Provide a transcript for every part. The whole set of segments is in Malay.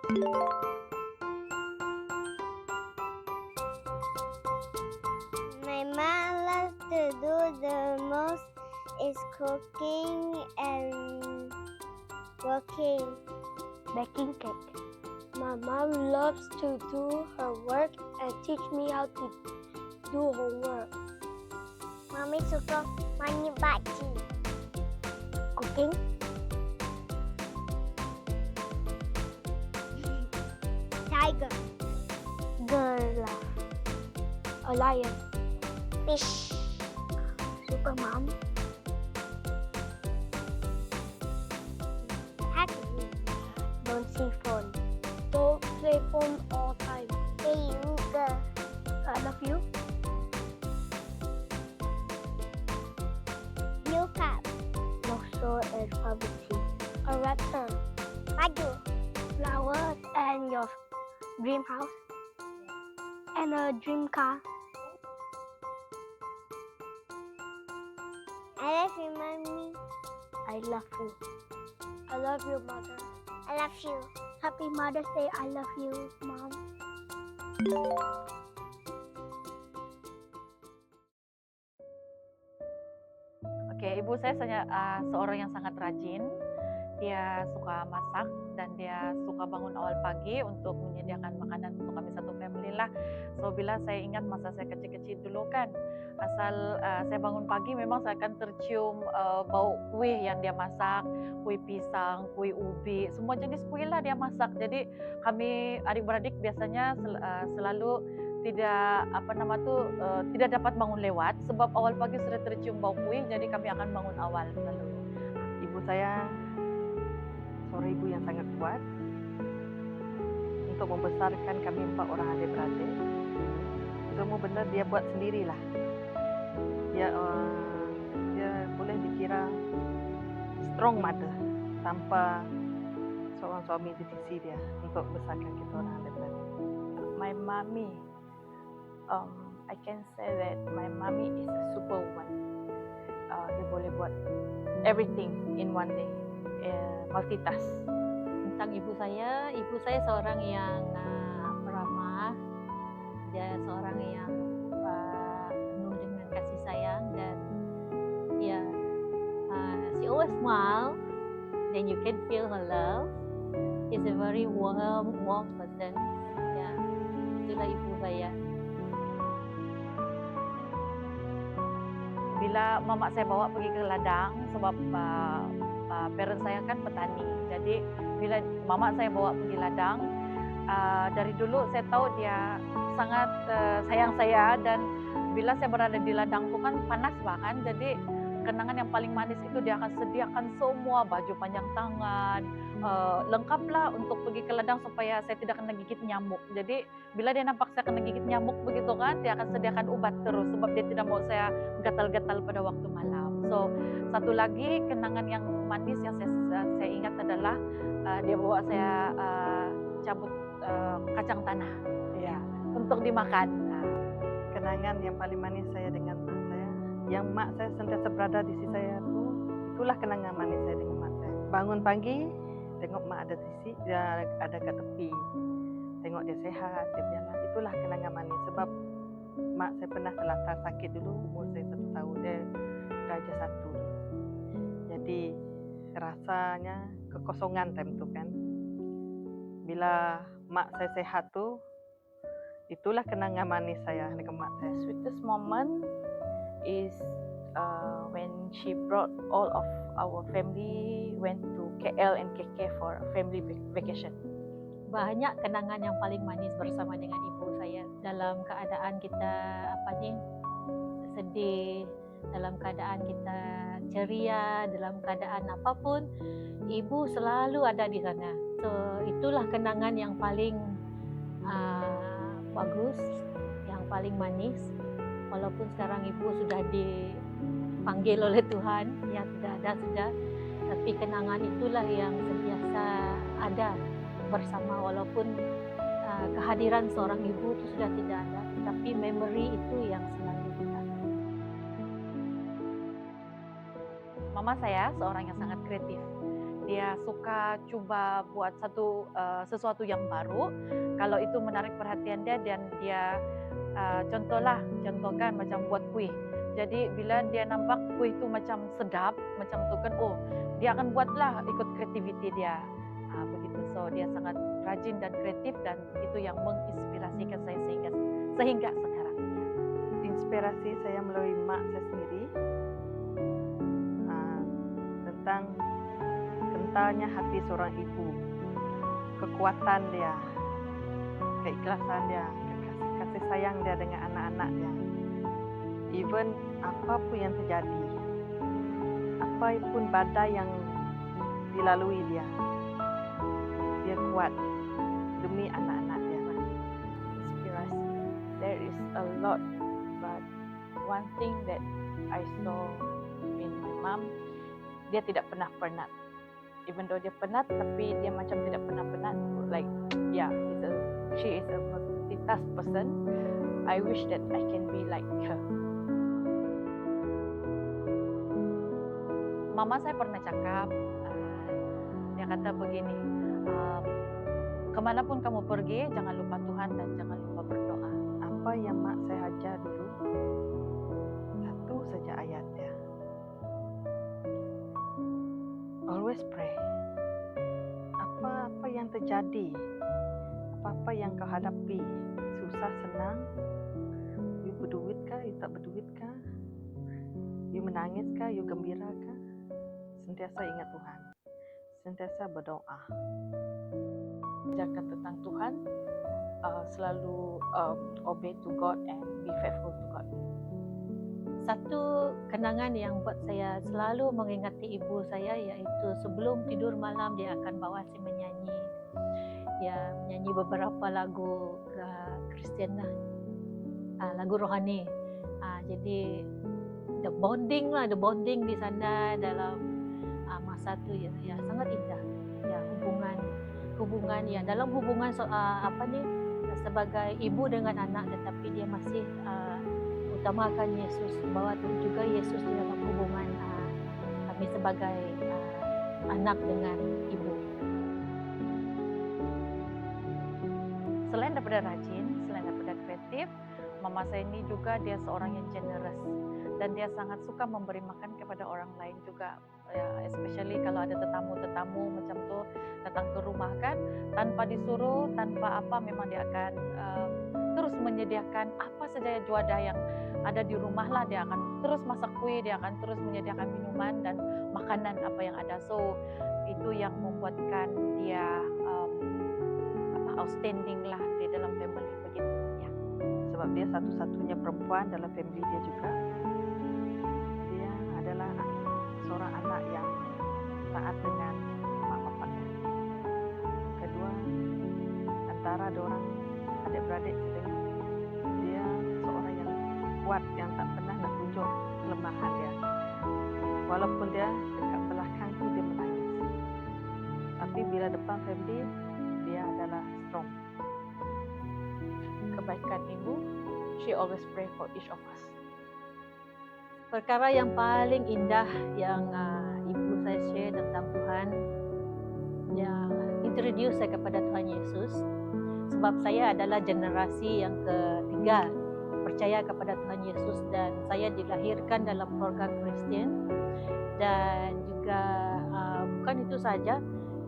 My mom loves to do the most is cooking and working. Baking cake. My mom loves to do her work and teach me how to do homework. Mami suka mani baci. Cooking. Tiger. Giraffe. A lion. Fish. Super mom. Happy. Don't see phone. Don't play phone all time. Hey, Uga. I love you. New cap. Dinosaur and poverty. A raptor. Maju. Flowers and your dream house. And a dream car. I love you, Mommy. I love you. I love you, Mother. I love you. Happy Mother's Day. I love you, Mom. Oke, ibu saya seorang yang sangat rajin. Dia suka masak dan dia suka bangun awal pagi untuk menyediakan makanan untuk kami satu family lah. So bila saya ingat masa saya kecil-kecil dulu kan, asal saya bangun pagi memang saya akan tercium bau kuih yang dia masak, kuih pisang, kuih ubi, semua jenis kuih lah dia masak. Jadi kami adik-beradik biasanya selalu tidak tidak dapat bangun lewat sebab awal pagi sudah tercium bau kuih, jadi kami akan bangun awal selalu. Ibu saya seorang ibu yang sangat kuat untuk membesarkan kami 4 orang adik-beradik. Semua benda dia buat sendirilah. Dia boleh dikira strong mother tanpa seorang suami di sisi dia untuk besarkan kita orang adik-beradik. My mommy, I can say that my mommy is a superwoman. Dia boleh buat everything in one day, multitask. Tentang ibu saya seorang yang ramah, dia seorang yang penuh dengan kasih sayang dan dia she always smile, then you can feel her love. She's a very warm person. Ya, itulah ibu saya. Bila mama saya bawa pergi ke ladang sebab parents saya kan petani. Jadi bila mama saya bawa pergi ladang, dari dulu saya tahu dia sangat sayang saya, dan bila saya berada di ladang itu kan panas bahkan. Jadi kenangan yang paling manis itu dia akan sediakan semua baju panjang tangan, lengkaplah untuk pergi ke ladang supaya saya tidak kena gigit nyamuk. Jadi bila dia nampak saya kena gigit nyamuk begitu kan, dia akan sediakan obat terus sebab dia tidak mau saya gatal-gatal pada waktu malam. So satu lagi kenangan yang manis yang saya ingat adalah dia bawa saya cabut kacang tanah ya untuk dimakan. Kenangan yang paling manis saya dengan mak saya, yang mak saya sentiasa berada di sisi saya tu, itulah kenangan manis saya dengan mak saya. Bangun pagi, tengok mak ada di sisi, dia ada kat tepi, tengok dia sehat, dia berjalan. Itulah kenangan manis sebab mak saya pernah terlantar sakit dulu, umur saya 1 tahun, dia darjah 1. Jadi rasanya kekosongan time tu kan. Bila mak saya sehat tu, itulah kenangan manis saya dengan mak saya. Sweetest moment is when she brought all of our family went to KL and KK for family vacation. Banyak kenangan yang paling manis bersama dengan ibu saya dalam keadaan kita sedih, dalam keadaan kita ceria, dalam keadaan apapun, ibu selalu ada di sana. So itulah kenangan yang paling bagus, yang paling manis. Walaupun sekarang ibu sudah dipanggil oleh Tuhan, ya tidak ada sudah, tapi kenangan itulah yang sentiasa ada bersama. Walaupun kehadiran seorang ibu itu sudah tidak ada, tapi memori itu yang selalu kita. Mama saya seorang yang sangat kreatif. dia suka cuba buat sesuatu yang baru. Kalau itu menarik perhatian dia dan dia contohkan macam buat kuih. Jadi bila dia nampak kuih itu macam sedap, macam tu kan, dia akan buatlah ikut kreativiti dia. Begitu. So dia sangat rajin dan kreatif dan itu yang menginspirasikan saya sehingga sekarang. Inspirasi saya melalui mak saya sendiri tentang kentalnya hati seorang ibu, kekuatan dia, keikhlasan dia, kasih sayang dia dengan anak-anak dia. Even apapun yang terjadi, apapun badai yang dilalui dia kuat demi anak-anak dia. Inspirasi. There is a lot, but one thing that I saw in my mom, dia tidak pernah penat. Even though dia penat, tapi dia macam tidak pernah penat. Like, she is a multitask person. I wish that I can be like her. Mama saya pernah cakap, dia kata begini, kemanapun kamu pergi, jangan lupa Tuhan dan jangan lupa berdoa. Apa yang mak saya ajar dulu, satu saja ayat dia. Always pray. Apa-apa yang terjadi, apa-apa yang kau hadapi, susah senang, you berduit kah, you tak berduit kah, you menangis kah, you gembira kah, sentiasa ingat Tuhan, sentiasa berdoa. Ajarkan tentang Tuhan, selalu obey to God and be faithful to God. Satu kenangan yang buat saya selalu mengingati ibu saya iaitu sebelum tidur malam dia akan bawa saya menyanyi. Dia menyanyi beberapa lagu Kristian lah, lagu rohani. Jadi the bonding di sana dalam masa tu ya sangat indah. Ya hubungan ya dalam hubungan sebagai ibu dengan anak, tetapi dia masih utamakan Yesus, bawa juga Yesus di dalam hubungan kami sebagai anak dengan ibu. Selain daripada rajin, selain daripada kreatif, mama saya ini juga dia seorang yang generous dan dia sangat suka memberi makan kepada orang lain juga. Especially kalau ada tetamu macam tu datang ke rumah kan, tanpa disuruh, tanpa apa, memang dia akan terus menyediakan apa saja juadah yang ada di rumah lah. Dia akan terus masak kuih, dia akan terus menyediakan minuman dan makanan apa yang ada. So itu yang membuatkan dia outstanding lah di dalam family begitu ya. Sebab dia satu-satunya perempuan dalam family dia juga. Dia adalah seorang anak yang taat dengan mak bapaknya. Kedua, antara dorang adik-beradik sedang, dia seorang yang kuat, yang tak pernah nak tunjuk kelemahan dia. Walaupun dia dekat belakang tu dia menangis, tapi bila depan family dia adalah strong. Kebaikan ibu, she always pray for each of us. Perkara yang paling indah yang ibu saya share tentang Tuhan, dia introduce saya kepada Tuhan Yesus. Sebab saya adalah generasi yang ketiga percaya kepada Tuhan Yesus dan saya dilahirkan dalam keluarga Kristian. Dan juga bukan itu saja,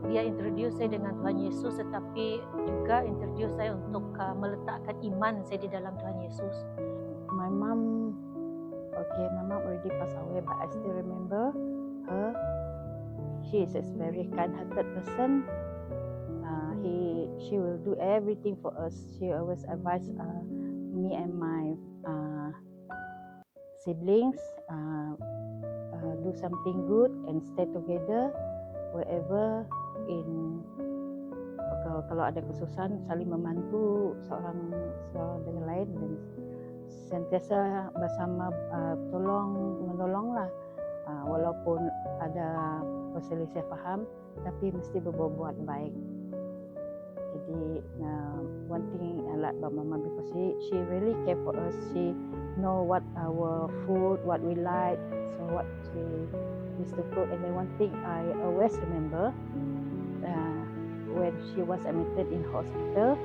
dia introduce saya dengan Tuhan Yesus, tetapi juga introduce saya untuk meletakkan iman saya di dalam Tuhan Yesus. My mom already passed away, but I still remember her. She is a very kind-hearted person. She will do everything for us. She always advise me and my siblings do something good and stay together wherever kalau ada kesusahan, saling membantu seorang dengan lain dan sentiasa bersama menolonglah walaupun ada perselisihan faham, tapi mesti berbuat baik. Jadi one thing I like about Mama, because she really care for us. She know what our food, what we like, so what we Mr. Cook. And then one thing I always remember, when she was admitted in hospital,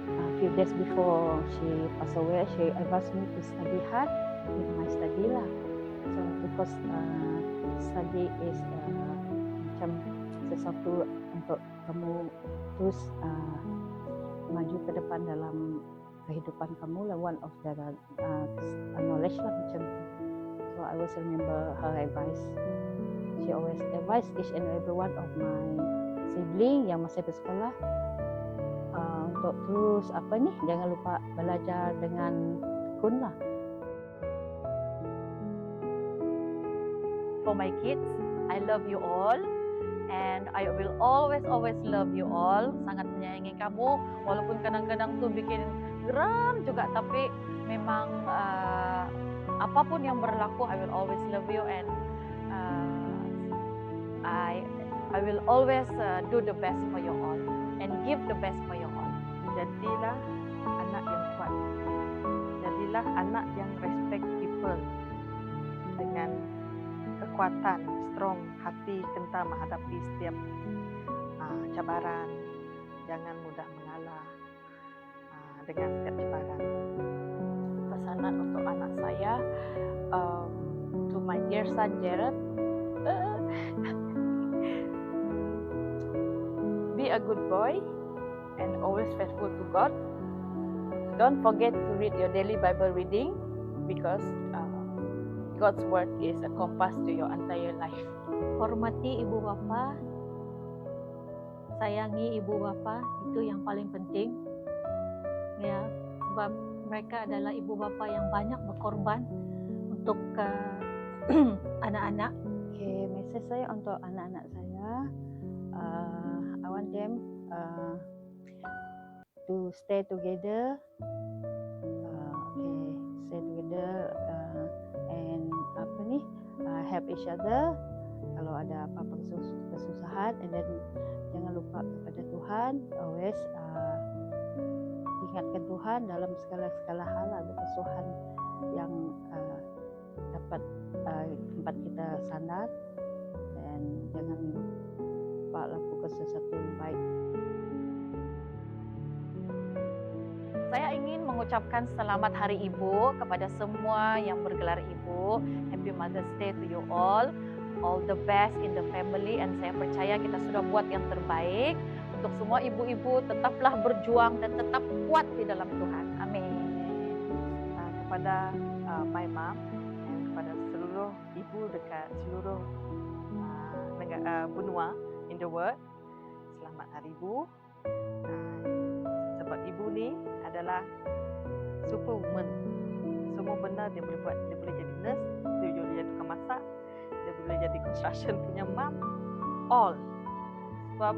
a few days before she passed away, she advised me to study hard in my study lah. So because study is macam sesuatu untuk kamu terus maju ke depan dalam kehidupan kamu lah, one of the knowledge lah macam tu. So I always remember her advice. She always advise each and every one of my sibling yang masih bersekolah untuk terus jangan lupa belajar dengan tekun lah. For my kids, I love you all and I will always love you all. Sangat menyayangi kamu walaupun kadang-kadang tuh bikin geram juga, tapi memang apapun yang berlaku, I will always love you and I will always do the best for you all and give the best for you all. Jadilah anak yang kuat. Jadilah anak yang respect people dengan kekuatan, strong hati, kental menghadapi setiap cabaran. Jangan mudah mengalah dengan setiap cabaran. Pesanan untuk anak saya, to my dear son Jared, be a good boy and always faithful to God. Don't forget to read your daily Bible reading because God's word is a compass to your entire life. Hormati ibu bapa, sayangi ibu bapa, itu yang paling penting. Ya, sebab mereka adalah ibu bapa yang banyak berkorban untuk anak-anak. Okay, message saya untuk anak-anak saya, I want them to stay together, stay together and help each other kalau ada apa-apa kesusahan, and then jangan lupa kepada Tuhan, always ingatkan Tuhan dalam segala hal, ada kesusahan yang dapat tempat kita sandar, dan jangan lupa lakukan sesuatu yang baik. Saya ingin mengucapkan selamat Hari Ibu kepada semua yang bergelar ibu. Happy Mother's Day to you all. All the best in the family, and saya percaya kita sudah buat yang terbaik. Untuk semua ibu-ibu, tetaplah berjuang dan tetap kuat di dalam Tuhan. Amin. Kepada my mom dan kepada seluruh ibu dekat seluruh benua in the world, selamat Hari Ibu. Sebab ibu ni adalah superwoman. Semua benda dia boleh buat. Dia boleh jadi nurse, dia boleh jadi tukang masak, dia boleh jadi construction punya mom, all. Sebab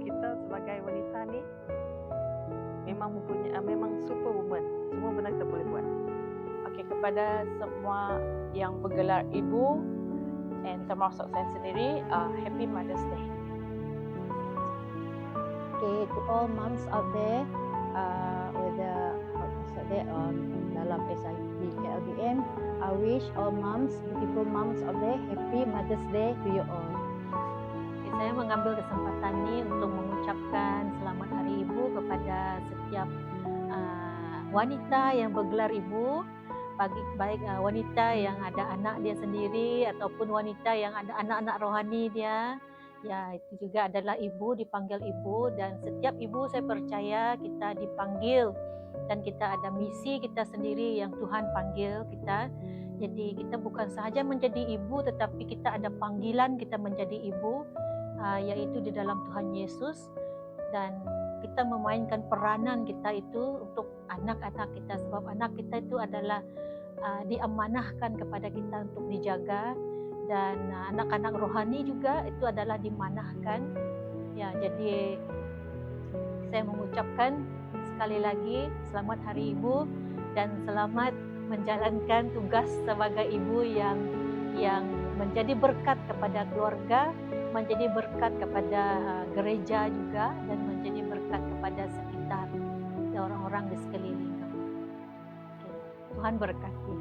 kita sebagai wanita ni memang superwoman. Semua benda kita boleh buat. Okey, kepada semua yang bergelar ibu and termasuk saya sendiri, Happy Mother's Day. Okay, to all moms out there, whether on dalam SIP KLBM, I wish all moms, beautiful moms out there, Happy Mother's Day to you all. Saya mengambil kesempatan ini untuk mengucapkan selamat Hari Ibu kepada setiap wanita yang bergelar ibu, baik wanita yang ada anak dia sendiri ataupun wanita yang ada anak-anak rohani dia. Ya, itu juga adalah ibu, dipanggil ibu, dan setiap ibu saya percaya kita dipanggil dan kita ada misi kita sendiri yang Tuhan panggil kita. Jadi kita bukan sahaja menjadi ibu, tetapi kita ada panggilan kita menjadi ibu, yaitu di dalam Tuhan Yesus, dan kita memainkan peranan kita itu untuk anak-anak kita, sebab anak kita itu adalah diamanahkan kepada kita untuk dijaga, dan anak-anak rohani juga itu adalah dimanahkan. Ya, jadi saya mengucapkan sekali lagi selamat Hari Ibu dan selamat menjalankan tugas sebagai ibu yang menjadi berkat kepada keluarga, menjadi berkat kepada gereja juga, dan menjadi berkat kepada sekitar orang-orang di sekeliling kamu. Tuhan berkati.